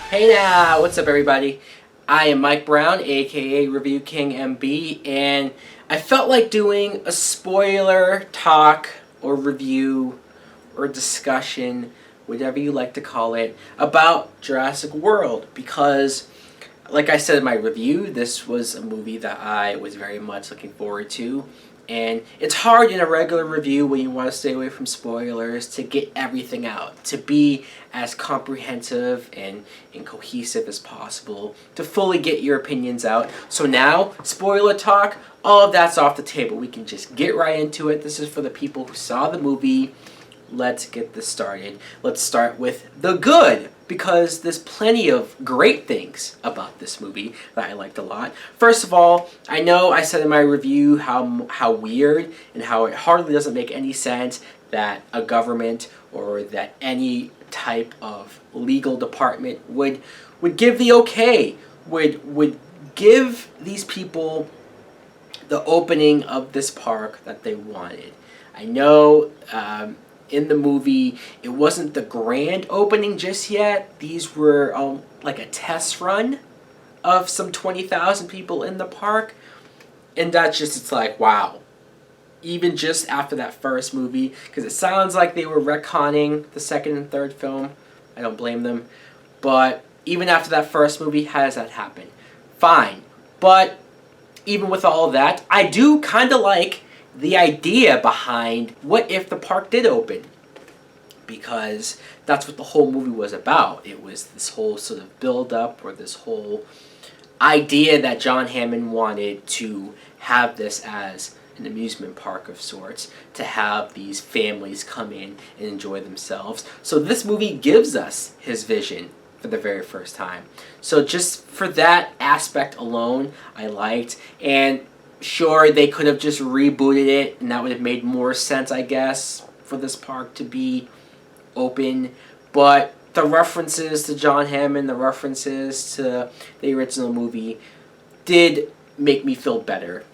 Hey now, what's up everybody? I am Mike Brown, aka ReviewKingMB, and I felt like doing a spoiler talk or review or discussion, whatever you like to call it, about Jurassic World because, like I said in my review, this was a movie that I was very much looking forward to. And it's hard in a regular review when you want to stay away from spoilers to get everything out, to be as comprehensive and cohesive as possible, to fully get your opinions out. So now, spoiler talk, all of that's off the table. We can just get right into it. This is for the people who saw the movie. Let's get this started. Let's start with the good, because there's plenty of great things about this movie that I liked a lot. First of all, I know I said in my review how weird and how it hardly doesn't make any sense that a government or that any type of legal department would give the okay, would give these people the opening of this park that they wanted. I know in the movie, it wasn't the grand opening just yet. These were like a test run of some 20,000 people in the park. And that's just, it's like, wow. Even just after that first movie, because it sounds like they were retconning the second and third film. I don't blame them. But even after that first movie, how does that happen? Fine. But even with all of that, I do kind of like the idea behind what if the park did open, because that's what the whole movie was about. It was this whole sort of build-up, or this whole idea that John Hammond wanted to have this as an amusement park of sorts, to have these families come in and enjoy themselves. So this movie gives us his vision for the very first time. So just for that aspect alone, I liked. And sure, they could have just rebooted it, and that would have made more sense, I guess, for this park to be open. But the references to John Hammond, the references to the original movie, did make me feel better.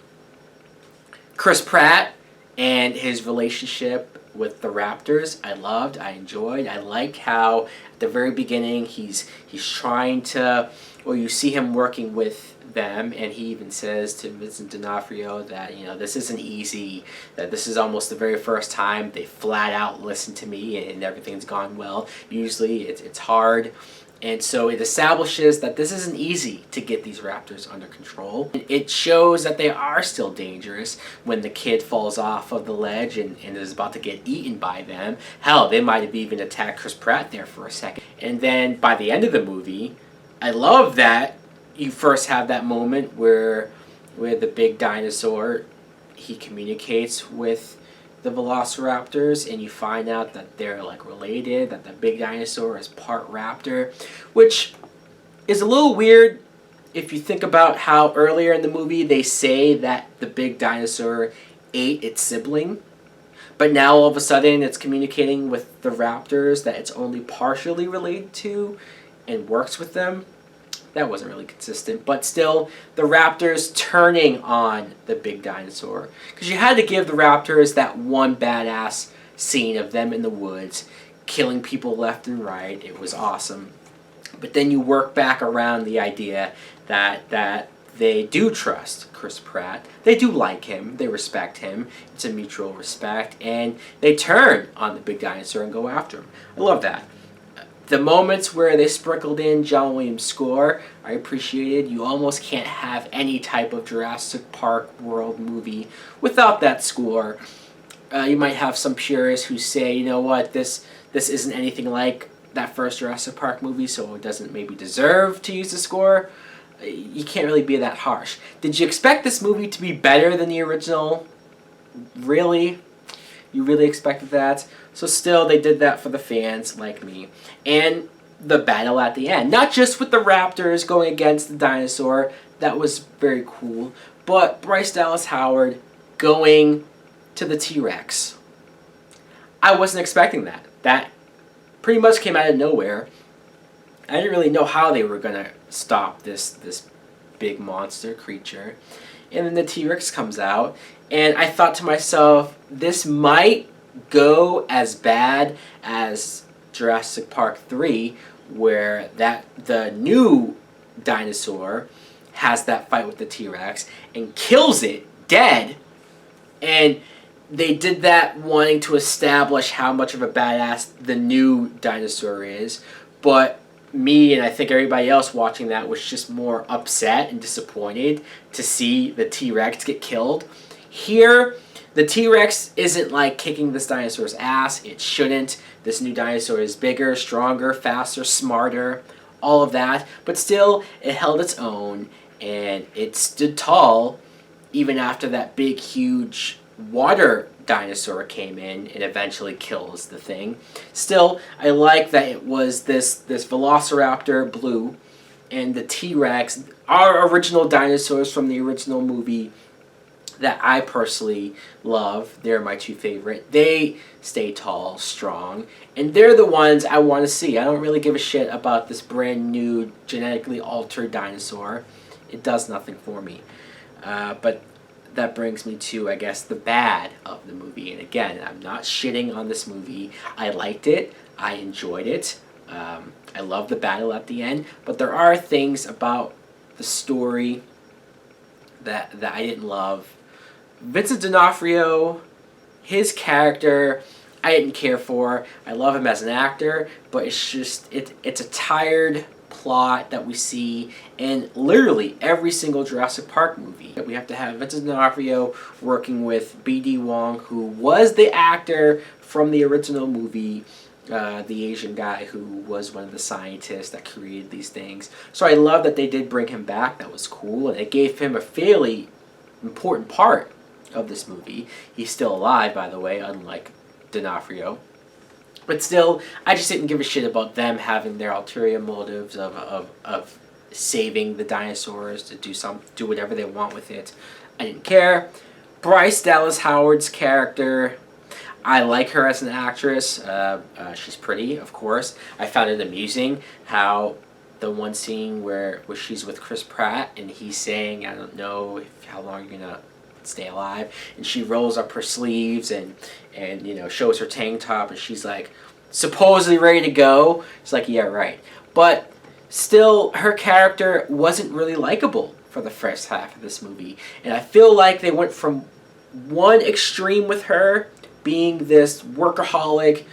Chris Pratt and his relationship with the Raptors, I loved, I enjoyed. I like how at the very beginning he's trying to, or you see him working with them, and he even says to Vincent D'Onofrio that, you know, this isn't easy, that this is almost the very first time they flat out listen to me and everything's gone well. Usually it's hard. And so it establishes that this isn't easy to get these raptors under control. It shows that they are still dangerous when the kid falls off of the ledge and is about to get eaten by them. Hell, they might have even attacked Chris Pratt there for a second. And then by the end of the movie, I love that you first have that moment where the big dinosaur, he communicates with the velociraptors, and you find out that they're like related, that the big dinosaur is part raptor, which is a little weird if you think about how earlier in the movie they say that the big dinosaur ate its sibling, but now all of a sudden it's communicating with the raptors that it's only partially related to and works with them. That wasn't really consistent, but still, the raptors turning on the big dinosaur. Because you had to give the raptors that one badass scene of them in the woods, killing people left and right. It was awesome. But then you work back around the idea that they do trust Chris Pratt. They do like him. They respect him. It's a mutual respect. And they turn on the big dinosaur and go after him. I love that. The moments where they sprinkled in John Williams' score, I appreciated. You almost can't have any type of Jurassic Park World movie without that score. You might have some purists who say, you know what, this isn't anything like that first Jurassic Park movie, so it doesn't maybe deserve to use the score. You can't really be that harsh. Did you expect this movie to be better than the original? Really? You really expected that? So still, they did that for the fans like me. And the battle at the end. Not just with the raptors going against the dinosaur. That was very cool. But Bryce Dallas Howard going to the T-Rex. I wasn't expecting that. That pretty much came out of nowhere. I didn't really know how they were going to stop this big monster creature. And then the T-Rex comes out. And I thought to myself, this might go as bad as Jurassic Park 3, where the new dinosaur has that fight with the T-Rex and kills it dead. And they did that wanting to establish how much of a badass the new dinosaur is. But me, and I think everybody else watching that, was just more upset and disappointed to see the T-Rex get killed. Here, the T-Rex isn't like kicking this dinosaur's ass. It shouldn't. This new dinosaur is bigger, stronger, faster, smarter, all of that. But still, it held its own, and it stood tall even after that big, huge water dinosaur came in and eventually kills the thing. Still, I like that it was this Velociraptor blue and the T-Rex, our original dinosaurs from the original movie that I personally love. They're my two favorite. They stay tall, strong, and they're the ones I want to see. I don't really give a shit about this brand new genetically altered dinosaur. It does nothing for me. But that brings me to, I guess, the bad of the movie. And again, I'm not shitting on this movie. I liked it. I enjoyed it. I love the battle at the end. But there are things about the story that I didn't love. Vincent D'Onofrio, his character, I didn't care for. I love him as an actor, but it's just, it's a tired plot that we see in literally every single Jurassic Park movie. We have to have Vincent D'Onofrio working with B.D. Wong, who was the actor from the original movie, the Asian guy who was one of the scientists that created these things. So I love that they did bring him back. That was cool, and it gave him a fairly important part of this movie. He's still alive, by the way, unlike D'Onofrio. But still, I just didn't give a shit about them having their ulterior motives of saving the dinosaurs to do whatever they want with it. I didn't care. Bryce Dallas Howard's character, I like her as an actress. She's pretty, of course. I found it amusing how the one scene where she's with Chris Pratt and he's saying, I don't know how long you're gonna stay alive, and she rolls up her sleeves and shows her tank top, and she's like supposedly ready to go. It's like, yeah, right. But still, her character wasn't really likable for the first half of this movie, and I feel like they went from one extreme with her being this workaholic,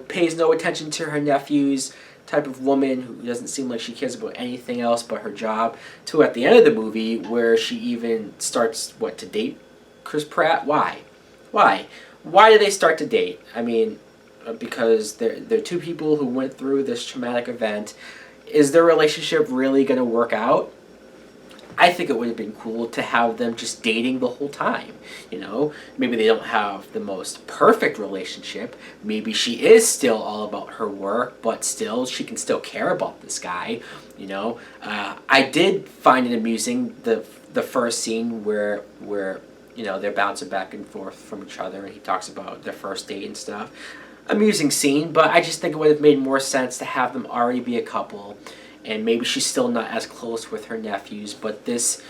pays no attention to her nephews type of woman who doesn't seem like she cares about anything else but her job, to at the end of the movie where she even starts to date Chris Pratt. Why do they start to date? I mean, because they're two people who went through this traumatic event. Is their relationship really going to work out? I think it would have been cool to have them just dating the whole time. Maybe they don't have the most perfect relationship. Maybe she is still all about her work, but still, she can still care about this guy. I did find it amusing the first scene where they're bouncing back and forth from each other, and he talks about their first date and stuff. Amusing scene, but I just think it would have made more sense to have them already be a couple. And maybe she's still not as close with her nephews, but this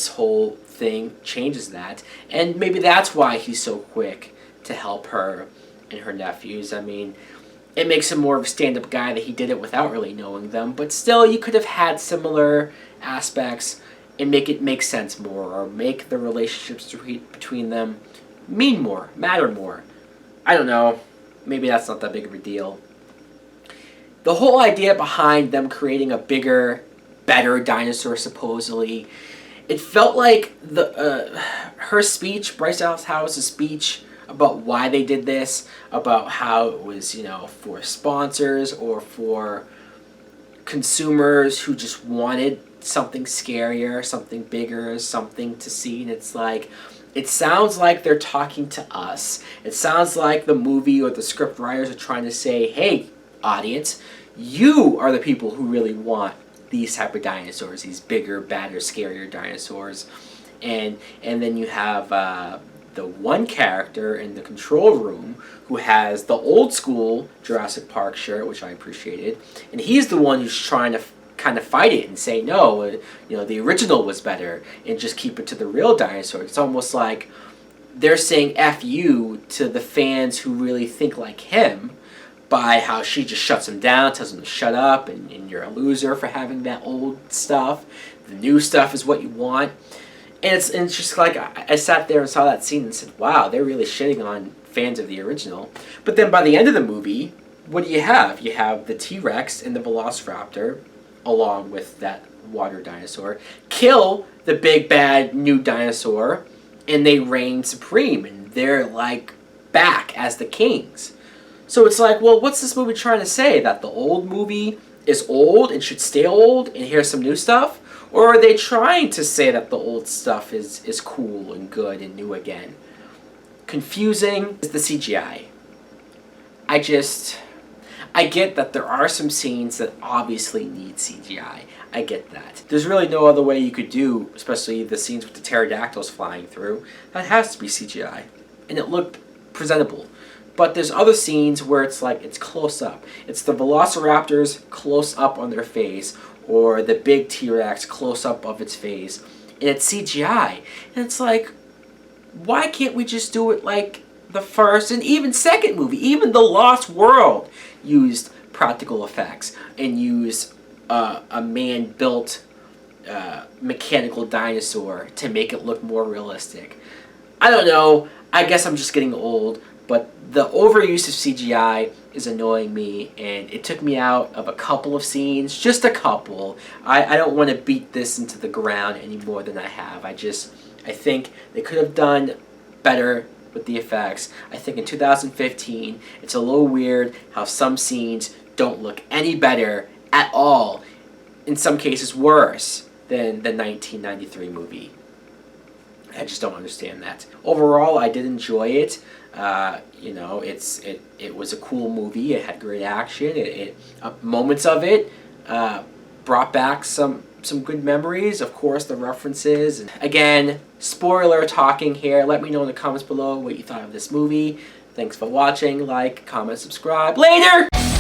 whole thing changes that. And maybe that's why he's so quick to help her and her nephews. I mean, it makes him more of a stand-up guy that he did it without really knowing them. But still, you could have had similar aspects and make it make sense more, or make the relationships between them mean more, matter more. I don't know. Maybe that's not that big of a deal. The whole idea behind them creating a bigger, better dinosaur, supposedly, it felt like her speech, Bryce Dallas Howard's speech about why they did this, about how it was, for sponsors or for consumers who just wanted something scarier, something bigger, something to see, and it's like, it sounds like they're talking to us. It sounds like the movie or the script writers are trying to say, hey, audience, you are the people who really want these type of dinosaurs, these bigger, badder, scarier dinosaurs. And then you have the one character in the control room who has the old school Jurassic Park shirt, which I appreciated, and he's the one who's trying to kind of fight it and say, no, the original was better, and just keep it to the real dinosaur. It's almost like they're saying F you to the fans who really think like him, by how she just shuts him down, tells him to shut up, and you're a loser for having that old stuff. The new stuff is what you want. And it's just like, I sat there and saw that scene and said, wow, they're really shitting on fans of the original. But then by the end of the movie, what do you have? You have the T-Rex and the Velociraptor, along with that water dinosaur, kill the big bad new dinosaur, and they reign supreme, and they're like back as the kings. So it's like, well, what's this movie trying to say? That the old movie is old and should stay old, and here's some new stuff? Or are they trying to say that the old stuff is cool and good and new again? Confusing is the CGI. I get that there are some scenes that obviously need CGI. I get that. There's really no other way you could do, especially the scenes with the pterodactyls flying through. That has to be CGI. And it looked presentable. But there's other scenes where it's like, it's close up. It's the Velociraptors close up on their face, or the big T-Rex close up of its face, and it's CGI. And it's like, why can't we just do it like the first and even second movie? Even The Lost World used practical effects and used a man-built mechanical dinosaur to make it look more realistic. I don't know. I guess I'm just getting old. But the overuse of CGI is annoying me, and it took me out of a couple of scenes, just a couple. I don't want to beat this into the ground any more than I have. I think they could have done better with the effects. I think in 2015, it's a little weird how some scenes don't look any better at all. In some cases, worse than the 1993 movie. I just don't understand that. Overall, I did enjoy it. You know, it was a cool movie. It had great action. Moments of it brought back some good memories. Of course, the references. And again, spoiler talking here. Let me know in the comments below what you thought of this movie. Thanks for watching. Like, comment, subscribe. Later!